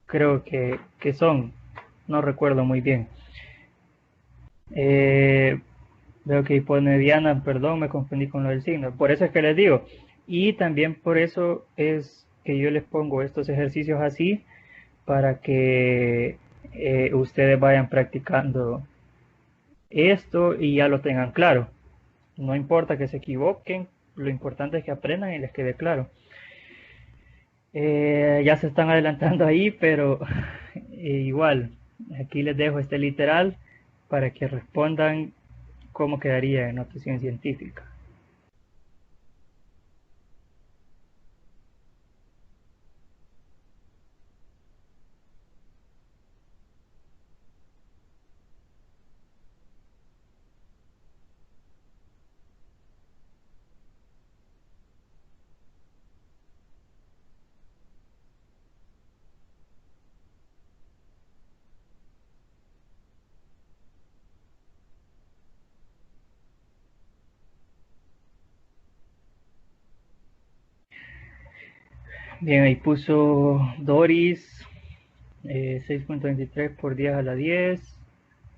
creo que son, no recuerdo muy bien. Veo que pone Diana, perdón, me confundí con lo del signo, por eso es que les digo, y también por eso es que yo les pongo estos ejercicios así, para que ustedes vayan practicando esto y ya lo tengan claro. No importa que se equivoquen, lo importante es que aprendan y les quede claro. Ya se están adelantando ahí, pero igual, aquí les dejo este literal para que respondan cómo quedaría en notación científica. Bien, ahí puso Doris, 6.23 por 10 a la 10,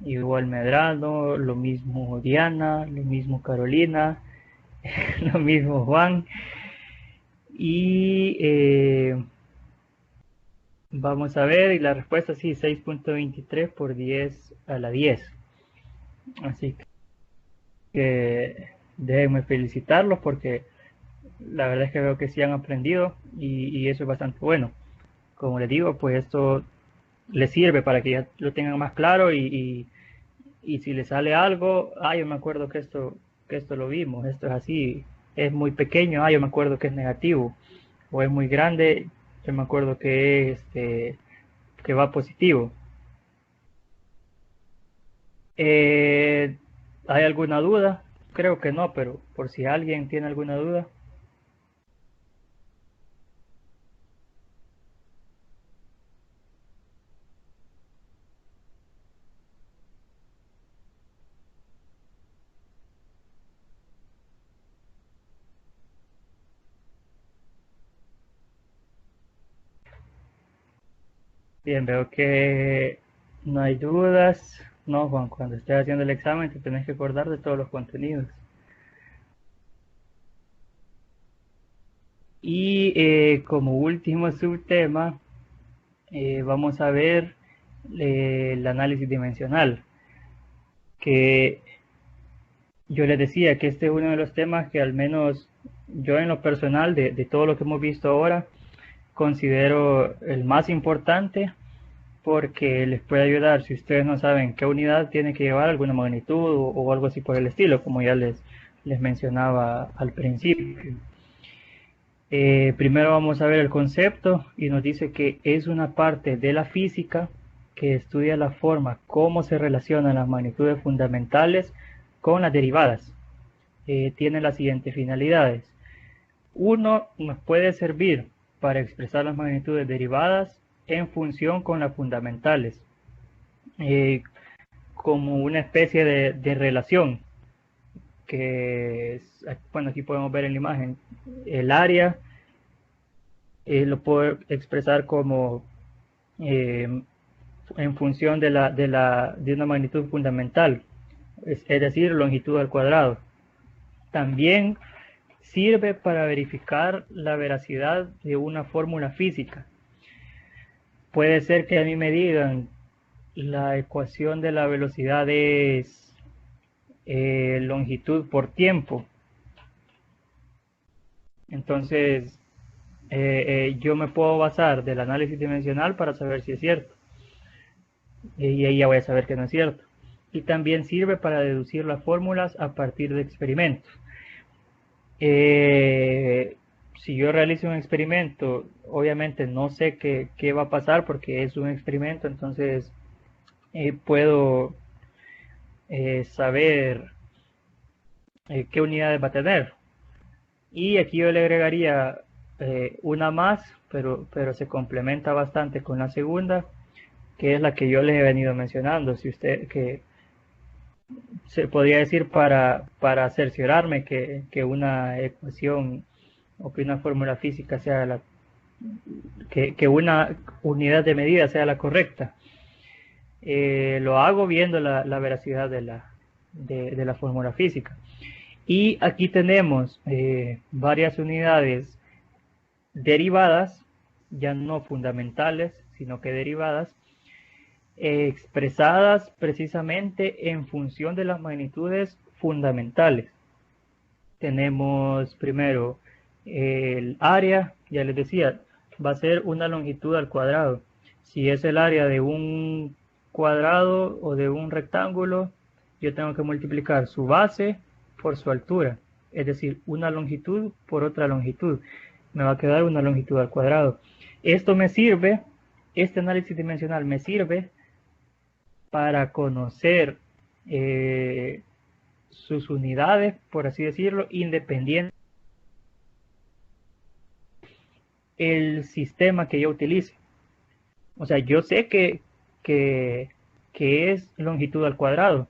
igual Medrano, lo mismo Diana, lo mismo Carolina, lo mismo Juan. Y vamos a ver, y la respuesta sí, 6.23 por 10 a la 10. Así que déjenme felicitarlos porque la verdad es que veo que sí han aprendido y eso es bastante bueno. Como les digo, pues esto les sirve para que ya lo tengan más claro y si les sale algo, yo me acuerdo que esto lo vimos, esto es así, es muy pequeño, yo me acuerdo que es negativo, o es muy grande, yo me acuerdo que que va positivo. Eh, ¿Hay alguna duda? Creo que no, pero por si alguien tiene alguna duda. Bien, veo que no hay dudas. No, Juan, cuando estés haciendo el examen te tenés que acordar de todos los contenidos. Y como último subtema, vamos a ver el análisis dimensional, que yo les decía que este es uno de los temas que al menos yo en lo personal, de todo lo que hemos visto ahora, considero el más importante porque les puede ayudar si ustedes no saben qué unidad tiene que llevar alguna magnitud o algo así por el estilo, como ya les mencionaba al principio. Primero vamos a ver el concepto y nos dice que es una parte de la física que estudia la forma cómo se relacionan las magnitudes fundamentales con las derivadas. Tiene las siguientes finalidades. Uno, nos puede servir para expresar las magnitudes derivadas en función con las fundamentales, eh, como una especie de relación que es, bueno, aquí podemos ver en la imagen el área, lo puedo expresar como eh, en función de una magnitud fundamental, es decir, longitud al cuadrado. También sirve para verificar la veracidad de una fórmula física. Puede ser que a mí me digan la ecuación de la velocidad es longitud por tiempo. Entonces, yo me puedo basar del análisis dimensional para saber si es cierto. Y ahí ya voy a saber que no es cierto. Y también sirve para deducir las fórmulas a partir de experimentos. Si yo realizo un experimento, obviamente no sé qué va a pasar porque es un experimento, entonces puedo saber qué unidades va a tener. Y aquí yo le agregaría una más, pero se complementa bastante con la segunda, que es la que yo les he venido mencionando. Si usted, que se podría decir para cerciorarme que una ecuación o que una fórmula física sea que una unidad de medida sea la correcta. Lo hago viendo la veracidad de la fórmula física. Y aquí tenemos varias unidades derivadas, ya no fundamentales, sino que derivadas, expresadas precisamente en función de las magnitudes fundamentales. tenemos primero el área, ya les decía, va a ser una longitud al cuadrado. Si es el área de un cuadrado o de un rectángulo, yo tengo que multiplicar su base por su altura, es decir, una longitud por otra longitud. Me va a quedar una longitud al cuadrado. Esto me sirve, este análisis dimensional me sirve para conocer sus unidades, por así decirlo, independiente el sistema que yo utilice. O sea, yo sé que es longitud al cuadrado,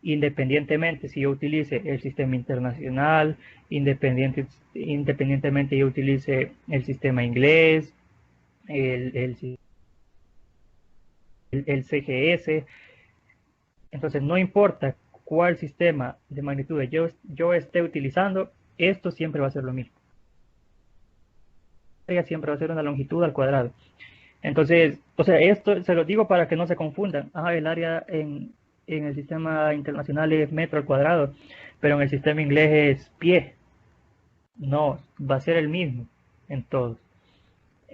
independientemente si yo utilice el sistema internacional, independientemente yo utilice el sistema inglés, el, el CGS. Entonces, no importa cuál sistema de magnitudes yo esté utilizando, esto siempre va a ser lo mismo. Siempre va a ser una longitud al cuadrado. Entonces, o sea, esto se lo digo para que no se confundan. El área en el sistema internacional es metro al cuadrado, pero en el sistema inglés es pie. No, va a ser el mismo en todos.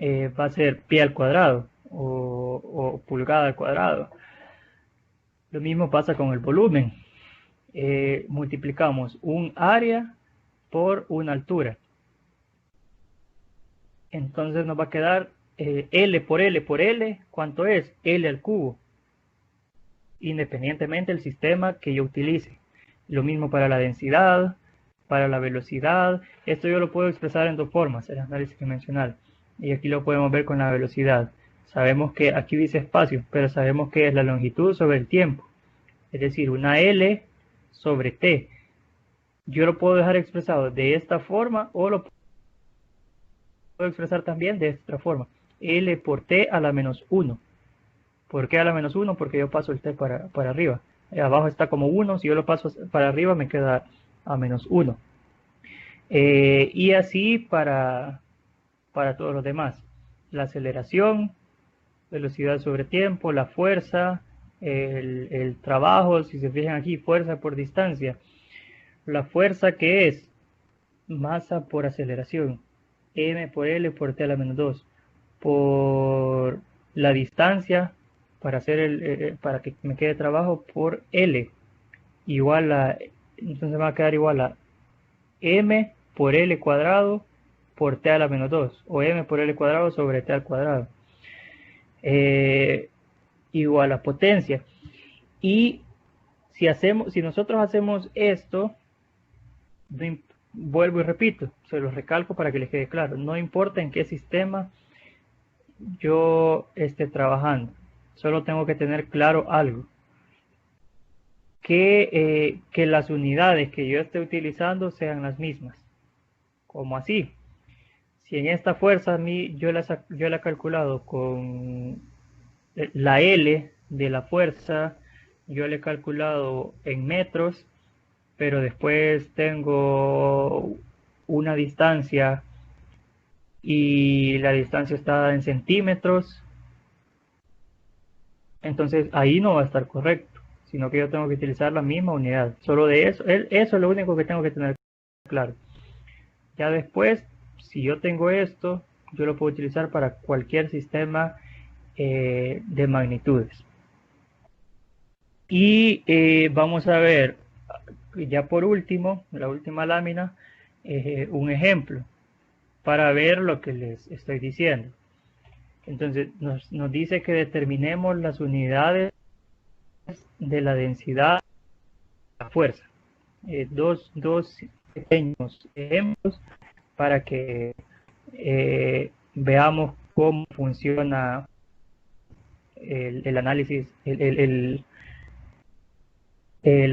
Va a ser pie al cuadrado o pulgada al cuadrado. Lo mismo pasa con el volumen. Multiplicamos un área por una altura. Entonces nos va a quedar L por L por L, ¿cuánto es? L al cubo, independientemente del sistema que yo utilice. Lo mismo para la densidad, para la velocidad. Esto yo lo puedo expresar en dos formas, el análisis dimensional. Y aquí lo podemos ver con la velocidad. Sabemos que aquí dice espacio, pero sabemos que es la longitud sobre el tiempo. Es decir, una L sobre T. Yo lo puedo dejar expresado de esta forma o lo puedo expresar también de esta forma. L por T a la menos 1. ¿Por qué a la menos 1? Porque yo paso el T para arriba. Abajo está como 1, si yo lo paso para arriba me queda a menos 1. Y así para todos los demás. La aceleración, velocidad sobre tiempo, la fuerza, el trabajo, si se fijan aquí, fuerza por distancia. La fuerza que es masa por aceleración, m por L por T a la menos 2, por la distancia, para que me quede trabajo, por L, igual a, entonces va a quedar igual a m por L cuadrado por T a la menos 2, o m por L cuadrado sobre T al cuadrado, igual a potencia. Y si nosotros hacemos esto, vuelvo y repito, se los recalco para que les quede claro, no importa en qué sistema yo esté trabajando, solo tengo que tener claro algo, que las unidades que yo esté utilizando sean las mismas. ¿Cómo así? Si en esta fuerza a mí yo la he calculado con la L de la fuerza, yo la he calculado en metros, pero después tengo una distancia y la distancia está en centímetros, entonces ahí no va a estar correcto, sino que yo tengo que utilizar la misma unidad. Solo de eso, eso es lo único que tengo que tener claro. Ya después, si yo tengo esto, yo lo puedo utilizar para cualquier sistema de magnitudes. Y vamos a ver, ya por último, la última lámina, un ejemplo para ver lo que les estoy diciendo. Entonces nos dice que determinemos las unidades de la densidad de la fuerza. Dos pequeños ejemplos para que veamos cómo funciona el análisis, el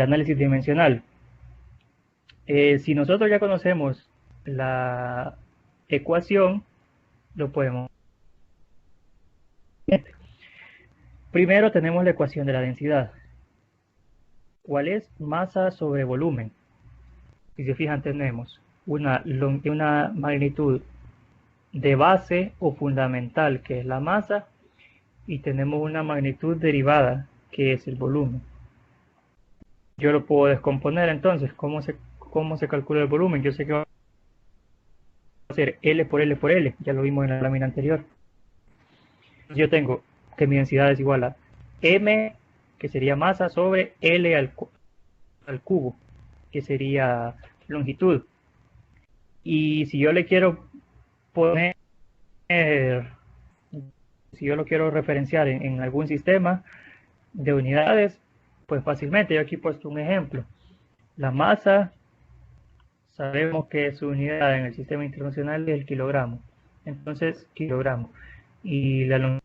análisis dimensional. Si nosotros ya conocemos la ecuación, lo podemos. Primero tenemos la ecuación de la densidad. ¿Cuál es? Masa sobre volumen. Si se fijan, tenemos una magnitud de base o fundamental, que es la masa, y tenemos una magnitud derivada, que es el volumen. Yo lo puedo descomponer entonces. ¿Cómo cómo se calcula el volumen. Yo sé que va a ser L por L por L, ya lo vimos en la lámina anterior. Yo tengo que mi densidad es igual a M, que sería masa, sobre L al cubo, que sería longitud. Y si yo le quiero poner, si yo lo quiero referenciar en algún sistema de unidades, pues fácilmente, yo aquí he puesto un ejemplo. La masa, sabemos que su unidad en el sistema internacional es el kilogramo. Entonces, kilogramo. Y la longitud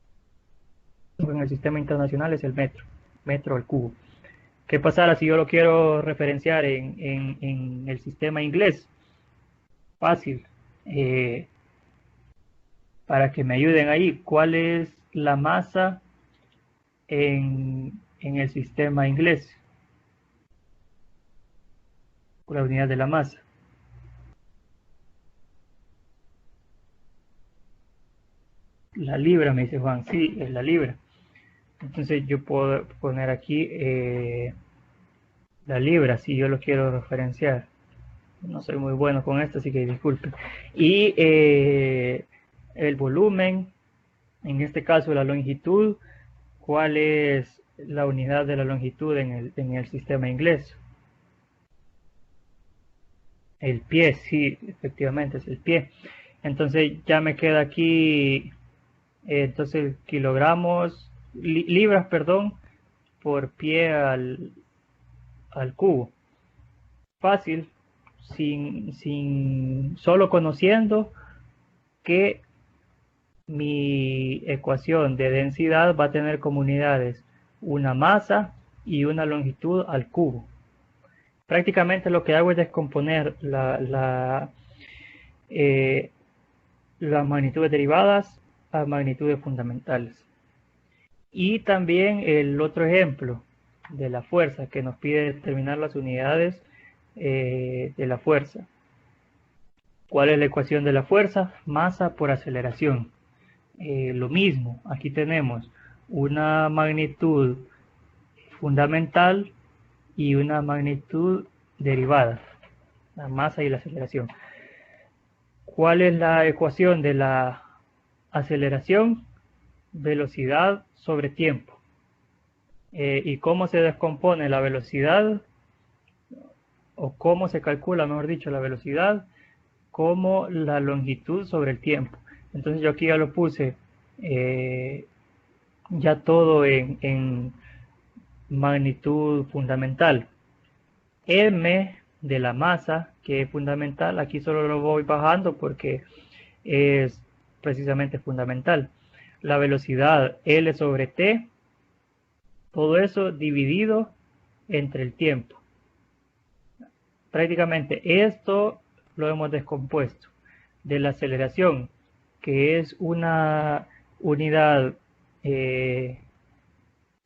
en el sistema internacional es el metro, metro al cubo. ¿Qué pasará si yo lo quiero referenciar en el sistema inglés? Fácil. Para que me ayuden ahí, ¿cuál es la masa en el sistema inglés? La unidad de la masa. La libra, me dice Juan. Sí, es la libra. Entonces yo puedo poner aquí la libra si yo lo quiero referenciar. No soy muy bueno con esto, así que disculpen. Y el volumen, en este caso la longitud, ¿cuál es la unidad de la longitud en el sistema inglés? El pie, sí, efectivamente es el pie. Entonces ya me queda aquí, entonces kilogramos, libras, perdón, por pie al cubo. Fácil, solo conociendo que mi ecuación de densidad va a tener como unidades una masa y una longitud al cubo. Prácticamente lo que hago es descomponer las magnitudes derivadas a magnitudes fundamentales. Y también el otro ejemplo de la fuerza que nos pide determinar las unidades de la fuerza. ¿Cuál es la ecuación de la fuerza? Masa por aceleración. Lo mismo, aquí tenemos una magnitud fundamental y una magnitud derivada, la masa y la aceleración. ¿Cuál es la ecuación de la aceleración? Velocidad sobre tiempo. ¿Y cómo se descompone la velocidad? O cómo se calcula, mejor dicho, la velocidad como la longitud sobre el tiempo. Entonces yo aquí ya lo puse ya todo en magnitud fundamental. M de la masa, que es fundamental, aquí solo lo voy bajando porque es precisamente fundamental. La velocidad L sobre T, todo eso dividido entre el tiempo. Prácticamente esto lo hemos descompuesto de la aceleración, que es una unidad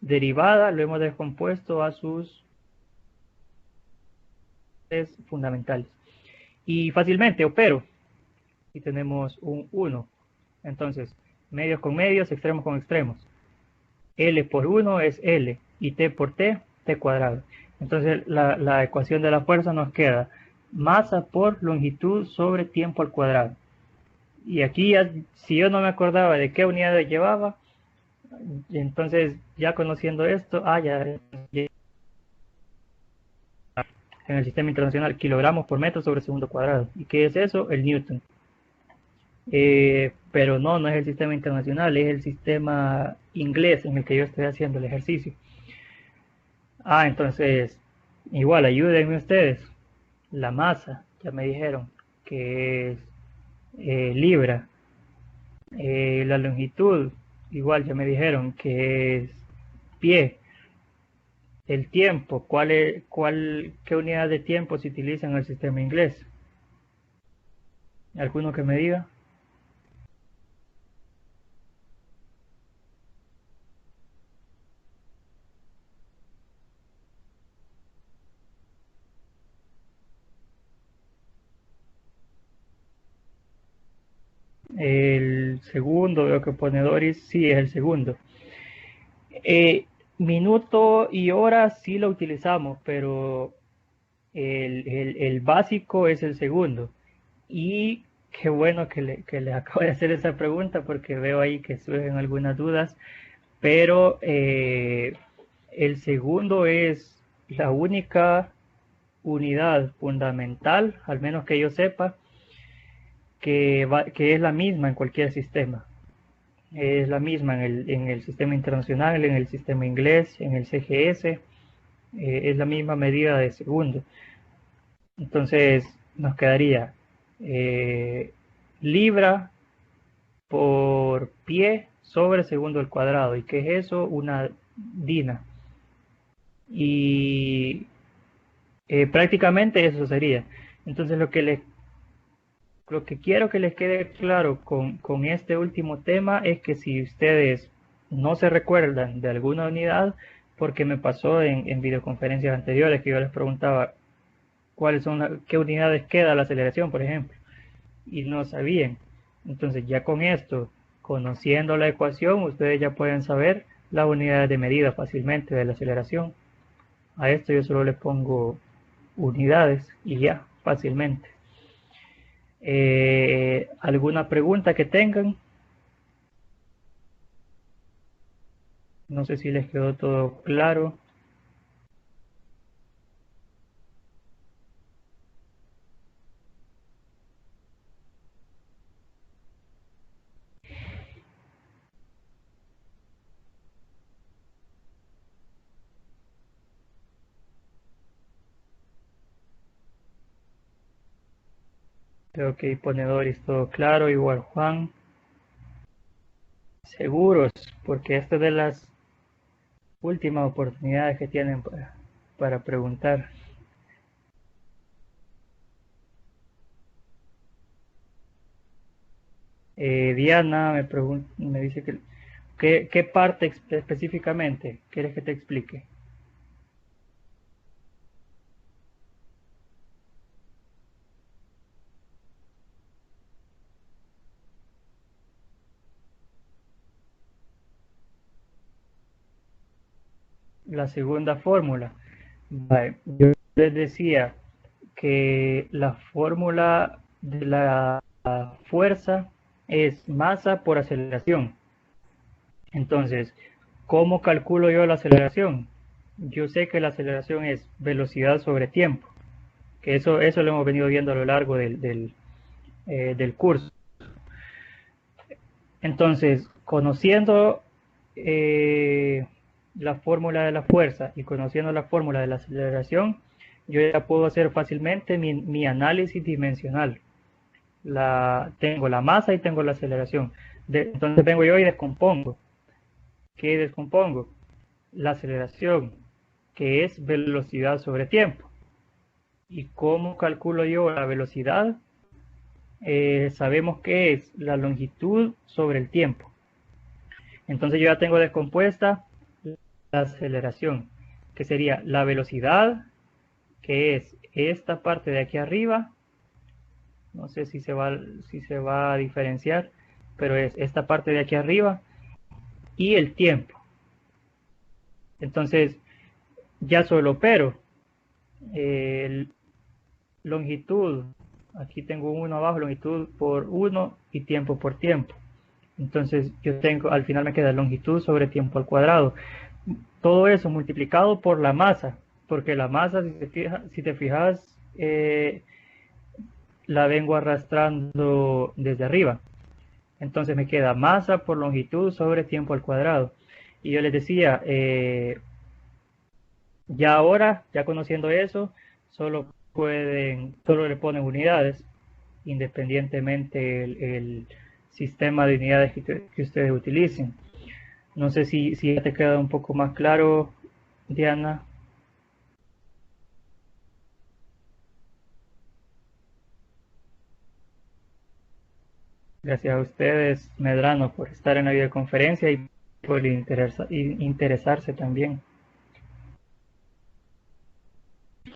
derivada, lo hemos descompuesto a sus fundamentales. Y fácilmente opero. Y tenemos un 1. Entonces, medios con medios, extremos con extremos. L por 1 es L y T por T, T cuadrado. Entonces, la ecuación de la fuerza nos queda masa por longitud sobre tiempo al cuadrado. Y aquí, ya, si yo no me acordaba de qué unidades llevaba, entonces ya conociendo esto, ya en el sistema internacional, kilogramos por metro sobre segundo cuadrado. ¿Y qué es eso? El Newton. Pero no es el sistema internacional, es el sistema inglés en el que yo estoy haciendo el ejercicio. Entonces, igual, ayúdenme ustedes. La masa, ya me dijeron que es libra. La longitud, igual ya me dijeron que es pie. El tiempo, ¿qué unidad de tiempo se utiliza en el sistema inglés? ¿Alguno que me diga? El segundo, veo que pone Doris, sí, es el segundo. Minuto y hora sí lo utilizamos, pero el básico es el segundo. Y qué bueno que le acabo de hacer esa pregunta porque veo ahí que surgen algunas dudas, pero el segundo es la única unidad fundamental, al menos que yo sepa, que es la misma en cualquier sistema. Es la misma en el sistema internacional, en el sistema inglés, en el CGS, es la misma medida de segundo. Entonces nos quedaría eh, libra por pie sobre segundo al cuadrado. ¿Y qué es eso? Una dina. Y prácticamente eso sería. Entonces lo que quiero que les quede claro con este último tema es que si ustedes no se recuerdan de alguna unidad, porque me pasó en videoconferencias anteriores que yo les preguntaba qué unidades queda la aceleración, por ejemplo, y no sabían. Entonces ya con esto, conociendo la ecuación, ustedes ya pueden saber las unidades de medida fácilmente de la aceleración. A esto yo solo le pongo unidades y ya, fácilmente. ¿Alguna pregunta que tengan? No sé si les quedó todo claro. Creo que ponedores todo claro, igual Juan. Seguros, porque esta es de las últimas oportunidades que tienen para preguntar. Diana me dice que ¿qué parte específicamente quieres que te explique? La segunda fórmula. Vale, yo les decía que la fórmula de la fuerza es masa por aceleración. Entonces, ¿cómo calculo yo la aceleración? Yo sé que la aceleración es velocidad sobre tiempo, que eso lo hemos venido viendo a lo largo del curso. Entonces, conociendo eh, la fórmula de la fuerza y conociendo la fórmula de la aceleración, yo ya puedo hacer fácilmente mi análisis dimensional. Tengo la masa y tengo la aceleración. Entonces vengo yo y descompongo. ¿Qué descompongo? La aceleración, que es velocidad sobre tiempo. ¿Y cómo calculo yo la velocidad? Sabemos que es la longitud sobre el tiempo. Entonces yo ya tengo descompuesta la aceleración, que sería la velocidad, que es esta parte de aquí arriba. No sé si se va a diferenciar, pero es esta parte de aquí arriba y el tiempo. Entonces ya solo pero longitud, aquí tengo uno abajo, longitud por 1 y tiempo por tiempo. Entonces yo tengo, al final me queda longitud sobre tiempo al cuadrado. Todo eso multiplicado por la masa, porque la masa, si te fijas, la vengo arrastrando desde arriba. Entonces me queda masa por longitud sobre tiempo al cuadrado. Y yo les decía, ya ahora, ya conociendo eso, solo le ponen unidades, independientemente el sistema de unidades que ustedes utilicen. No sé si ya te queda un poco más claro, Diana. Gracias a ustedes, Medrano, por estar en la videoconferencia y por interesarse también.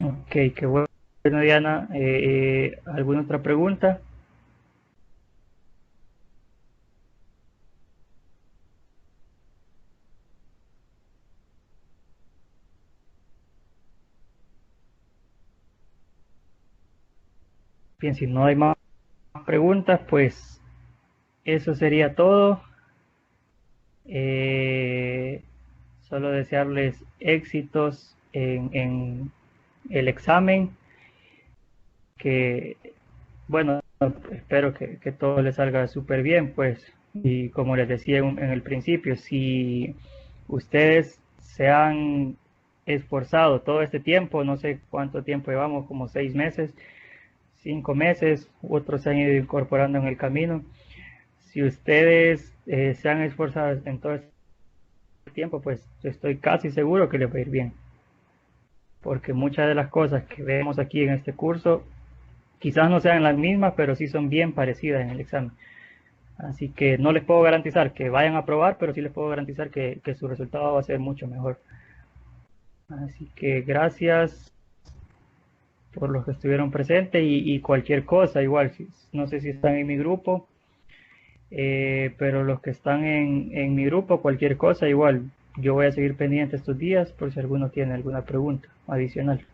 Ok, qué bueno, Diana. ¿Alguna otra pregunta? Bien, si no hay más preguntas, pues eso sería todo. Eh, Solo desearles éxitos en el examen, que bueno, espero que todo les salga súper bien, pues, y como les decía en el principio, si ustedes se han esforzado todo este tiempo, no sé cuánto tiempo llevamos, como 6 meses, 5 meses, otros se han ido incorporando en el camino. Si ustedes se han esforzado en todo este tiempo, pues estoy casi seguro que les va a ir bien, porque muchas de las cosas que vemos aquí en este curso quizás no sean las mismas, pero sí son bien parecidas en el examen. Así que no les puedo garantizar que vayan a aprobar, pero sí les puedo garantizar que su resultado va a ser mucho mejor. Así que gracias por los que estuvieron presentes y cualquier cosa, igual, no sé si están en mi grupo, pero los que están en mi grupo, cualquier cosa, igual, yo voy a seguir pendiente estos días por si alguno tiene alguna pregunta adicional.